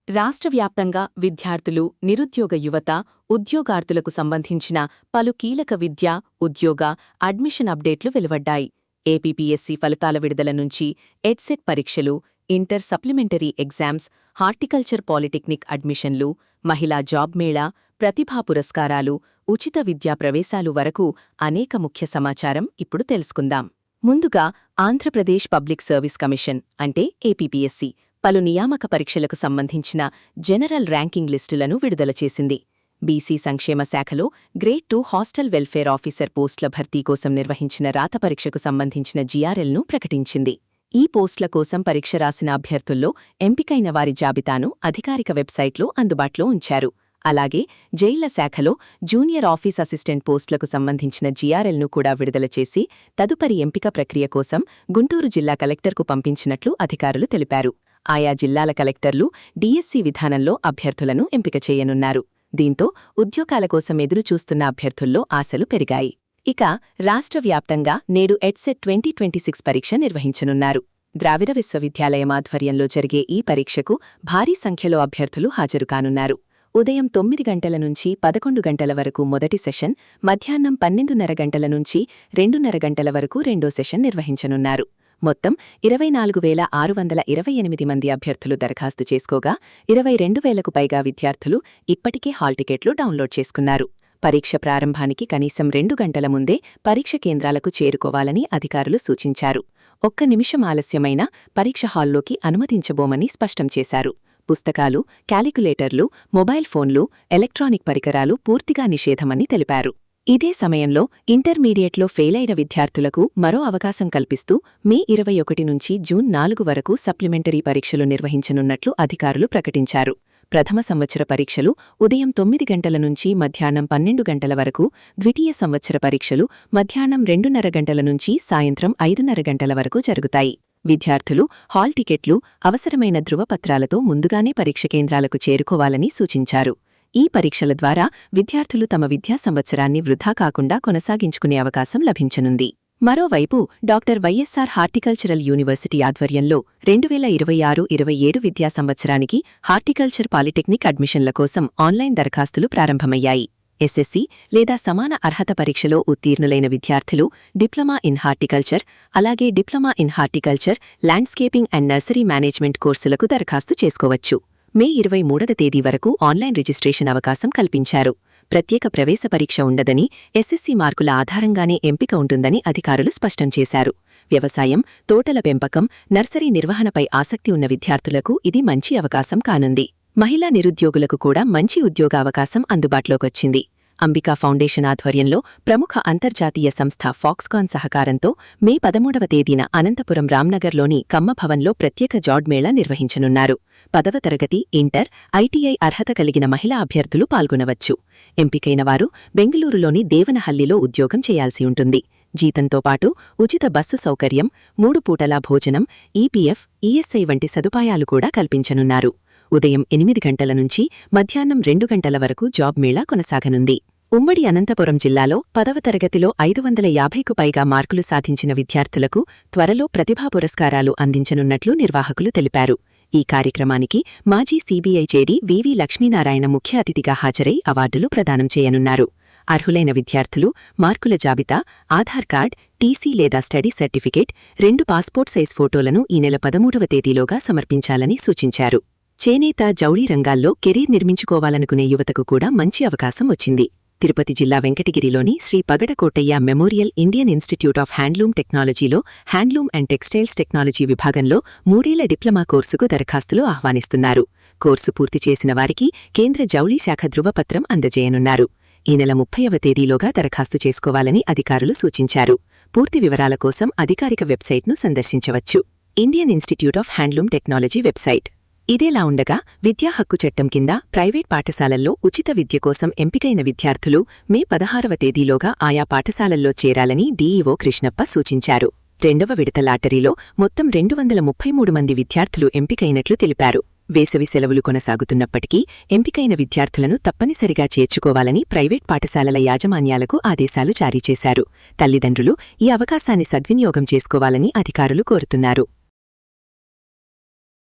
రాష్ట్ర వ్యాప్తంగా విద్యార్థులు, నిరుద్యోగ యువత, ఉద్యోగార్థులకు సంబంధించిన పలు కీలక విద్య, ఉద్యోగ, అడ్మిషన్ అప్డేట్లు వెలువడ్డాయి. ఏపీపీఎస్సీ ఫలితాల విడుదల నుంచి ఎడ్సెట్ పరీక్షలు, inter supplementary exams, horticulture polytechnic అడ్మిషన్లు, మహిళా జాబ్ మేళా, ప్రతిభా పురస్కారాలు, ఉచిత విద్యా ప్రవేశాలు వరకు అనేక ముఖ్య సమాచారం ఇప్పుడు తెలుసుకుందాం. ముందుగా ఆంధ్రప్రదేశ్ పబ్లిక్ సర్వీస్ కమిషన్ అంటే ఏపీపీఎస్సీ పలు నియామక పరీక్షలకు సంబంధించిన జనరల్ ర్యాంకింగ్ లిస్టులను విడుదల చేసింది. బీసీ సంక్షేమ శాఖలో గ్రేడ్ 2 హాస్టల్ వెల్ఫేర్ ఆఫీసర్ పోస్టుల భర్తీ కోసం నిర్వహించిన రాత పరీక్షకు సంబంధించిన జీఆర్ఎల్ను ప్రకటించింది. ఈ పోస్టుల కోసం పరీక్ష రాసిన అభ్యర్థుల్లో ఎంపికైన వారి జాబితాను అధికారిక వెబ్సైట్లో అందుబాటులో ఉంచారు. అలాగే జైళ్ల శాఖలో జూనియర్ ఆఫీస్ అసిస్టెంట్ పోస్టులకు సంబంధించిన జీఆర్ఎల్ను కూడా విడుదల చేసి తదుపరి ఎంపిక ప్రక్రియ కోసం గుంటూరు జిల్లా కలెక్టర్కు పంపించినట్లు అధికారులు తెలిపారు. ఆయా జిల్లాల కలెక్టర్లు డీఎస్సీ విధానంలో అభ్యర్థులను ఎంపిక చేయనున్నారు. దీంతో ఉద్యోగాల కోసం ఎదురుచూస్తున్న అభ్యర్థుల్లో ఆశలు పెరిగాయి. ఇక రాష్ట్ర వ్యాప్తంగా నేడు ఎడ్సెట్ 2026 పరీక్ష నిర్వహించనున్నారు. ద్రావిడ విశ్వవిద్యాలయం ఆధ్వర్యంలో జరిగే ఈ పరీక్షకు భారీ సంఖ్యలో అభ్యర్థులు హాజరుకానున్నారు. ఉదయం 9 గంటల నుంచి 11 గంటల వరకు మొదటి సెషన్, మధ్యాహ్నం 12:30 గంటల నుంచి 2:30 గంటల వరకు రెండో సెషన్ నిర్వహించనున్నారు. మొత్తం 24,628 మంది అభ్యర్థులు దరఖాస్తు చేసుకోగా 22,000కు పైగా విద్యార్థులు ఇప్పటికే హాల్ టికెట్లు డౌన్లోడ్ చేసుకున్నారు. పరీక్ష ప్రారంభానికి కనీసం 2 గంటల ముందే పరీక్ష కేంద్రాలకు చేరుకోవాలని అధికారులు సూచించారు. ఒక్క నిమిషం ఆలస్యమైనా పరీక్ష హాల్లోకి అనుమతించబోమని స్పష్టం చేశారు. పుస్తకాలు, క్యాలిక్యులేటర్లు, మొబైల్ ఫోన్లు, ఎలక్ట్రానిక్ పరికరాలు పూర్తిగా నిషేధమని తెలిపారు. ఇదే సమయంలో ఇంటర్మీడియట్లో ఫెయిలైన విద్యార్థులకు మరో అవకాశం కల్పిస్తూ మే 21 నుంచి జూన్ 4 వరకు సప్లిమెంటరీ పరీక్షలు నిర్వహించనున్నట్లు అధికారులు ప్రకటించారు. ప్రథమ సంవత్సర పరీక్షలు ఉదయం 9 గంటల నుంచి మధ్యాహ్నం 12 గంటల వరకు, ద్వితీయ సంవత్సర పరీక్షలు మధ్యాహ్నం 2:30 గంటల నుంచి సాయంత్రం 5:30 గంటల వరకు జరుగుతాయి. విద్యార్థులు హాల్ టికెట్లు, అవసరమైన ధృవపత్రాలతో ముందుగానే పరీక్ష కేంద్రాలకు చేరుకోవాలని సూచించారు. ఈ పరీక్షల ద్వారా విద్యార్థులు తమ విద్యా సంవత్సరాన్ని వృధా కాకుండా కొనసాగించుకునే అవకాశం లభించనుంది. మరోవైపు డాక్టర్ వైఎస్ఆర్ హార్టికల్చరల్ యూనివర్సిటీ ఆధ్వర్యంలో 2026-27 విద్యా సంవత్సరానికి హార్టికల్చర్ పాలిటెక్నిక్ అడ్మిషన్ల కోసం ఆన్లైన్ దరఖాస్తులు ప్రారంభమయ్యాయి. ఎస్ఎస్సీ లేదా సమాన అర్హత పరీక్షలో ఉత్తీర్ణులైన విద్యార్థులు డిప్లొమా ఇన్ హార్టికల్చర్, అలాగే diploma in horticulture, landscaping and nursery management కోర్సులకు దరఖాస్తు చేసుకోవచ్చు. మే 23వ తేదీ వరకు ఆన్లైన్ రిజిస్ట్రేషన్ అవకాశం కల్పించారు. ప్రత్యేక ప్రవేశ పరీక్ష ఉండదని, ఎస్ఎస్సీ మార్కుల ఆధారంగానే ఎంపిక ఉంటుందని అధికారులు స్పష్టం చేశారు. వ్యవసాయం, తోటల పెంపకం, నర్సరీ నిర్వహణపై ఆసక్తి ఉన్న విద్యార్థులకు ఇది మంచి అవకాశం కానుంది. మహిళా నిరుద్యోగులకు కూడా మంచి ఉద్యోగావకాశం అందుబాటులోకొచ్చింది. అంబికా ఫౌండేషన్ ఆధ్వర్యంలో ప్రముఖ అంతర్జాతీయ సంస్థ ఫాక్స్కాన్ సహకారంతో మే 13వ తేదీన అనంతపురం రామ్నగర్లోని కమ్మభవన్లో ప్రత్యేక జాబ్ మేళా నిర్వహించనున్నారు. 10వ తరగతి, ఇంటర్, ఐటీఐ అర్హత కలిగిన మహిళా అభ్యర్థులు పాల్గొనవచ్చు. ఎంపికైన వారు బెంగళూరులోని దేవనహల్లిలో ఉద్యోగం చేయాల్సి ఉంటుంది. జీతంతో పాటు ఉచిత బస్సు సౌకర్యం, 3 పూటలా భోజనం, ఈపీఎఫ్, ఈఎస్ఐ వంటి సదుపాయాలు కూడా కల్పించనున్నారు. ఉదయం 8 గంటల నుంచి మధ్యాహ్నం 2 గంటల వరకు జాబ్ మేళా కొనసాగనుంది. ఉమ్మడి అనంతపురం జిల్లాలో 10వ తరగతిలో 550కు పైగా మార్కులు సాధించిన విద్యార్థులకు త్వరలో ప్రతిభా పురస్కారాలు అందించనున్నట్లు నిర్వాహకులు తెలిపారు. ఈ కార్యక్రమానికి మాజీ సీబీఐ జేడీ వివి లక్ష్మీనారాయణ ముఖ్య అతిథిగా హాజరై అవార్డులు ప్రదానం చేయనున్నారు. అర్హులైన విద్యార్థులు మార్కుల జాబితా, ఆధార్ కార్డ్, టీసీ లేదా స్టడీ సర్టిఫికేట్, 2 పాస్పోర్ట్ సైజ్ ఫోటోలను ఈ నెల 13వ తేదీలోగా సమర్పించాలని సూచించారు. చేనేత, జౌళి రంగాల్లో కెరీర్ నిర్మించుకోవాలనుకునే యువతకు కూడా మంచి అవకాశం వచ్చింది. తిరుపతి జిల్లా వెంకటగిరిలోని Shri Pagadakotayya Memorial Indian Institute of Handloom టెక్నాలజీలో హ్యాండ్లూమ్ అండ్ టెక్స్టైల్స్ టెక్నాలజీ విభాగంలో 3 ఏళ్ల డిప్లొమా కోర్సుకు దరఖాస్తులు ఆహ్వానిస్తున్నారు. కోర్సు పూర్తి చేసిన వారికి కేంద్ర జౌళి శాఖ ధృవపత్రం అందజేయనున్నారు. ఈ నెల 30వ తేదీలోగా దరఖాస్తు చేసుకోవాలని అధికారులు సూచించారు. పూర్తి వివరాల కోసం అధికారిక వెబ్సైట్ను సందర్శించవచ్చు. Indian Institute of Handloom Technology website. ఇదేలా ఉండగా విద్యా హక్కు చట్టం కింద ప్రైవేట్ పాఠశాలల్లో ఉచిత విద్య కోసం ఎంపికైన విద్యార్థులు మే 16వ తేదీలోగా ఆయా పాఠశాలల్లో చేరాలని డీఈఓ కృష్ణప్ప సూచించారు. 2వ విడత లాటరీలో మొత్తం 233 మంది విద్యార్థులు ఎంపికైనట్లు తెలిపారు. వేసవి సెలవులు కొనసాగుతున్నప్పటికీ ఎంపికైన విద్యార్థులను తప్పనిసరిగా చేర్చుకోవాలని ప్రైవేట్ పాఠశాలల యాజమాన్యాలకు ఆదేశాలు జారీ చేశారు. తల్లిదండ్రులు ఈ అవకాశాన్ని సద్వినియోగం చేసుకోవాలని అధికారులు కోరుతున్నారు.